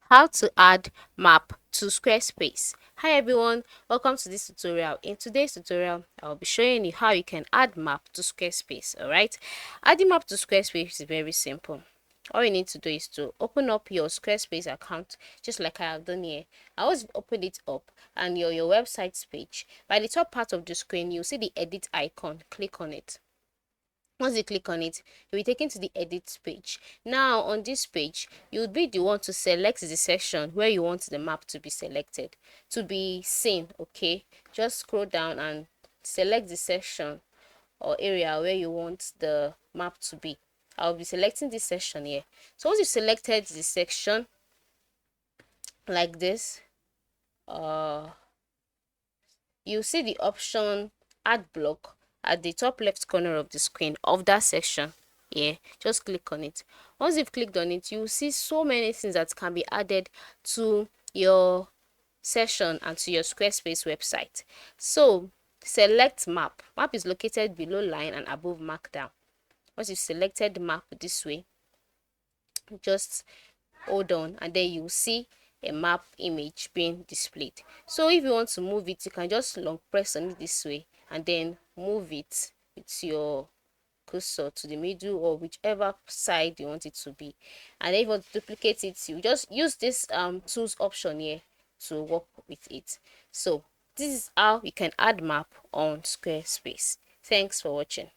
How to add map to Squarespace. Hi everyone, welcome to this tutorial. In today's tutorial, I'll be showing you how you can add map to Squarespace. Alright, adding map to Squarespace is very simple. All you need to do is to open up your Squarespace account, just like I have done here. I always open it up and your website's page. By the top part of the screen, you'll see the edit icon. Click on it. Once you click on it, you'll be taken to the edit page. Now on this page, you'll be the one to select the section where you want the map to be selected, to be seen. Okay, just scroll down and select the section or area where you want the map to be. I'll be selecting this section here. So once you've selected the section like this, you see the option add block at the top left corner of the screen of that section. Yeah, just click on it. Once you've clicked on it, you see so many things that can be added to your session and to your Squarespace website. So select map. Map is located below line and above markdown. Once you've selected the map this way, just hold on and then you see a map image being displayed. So if you want to move it, you can just long press on it this way and then move it with your cursor to the middle or whichever side you want it to be. And if you want to duplicate it, you just use this tools option here to work with it. So this is how you can add map on Squarespace. Thanks for watching.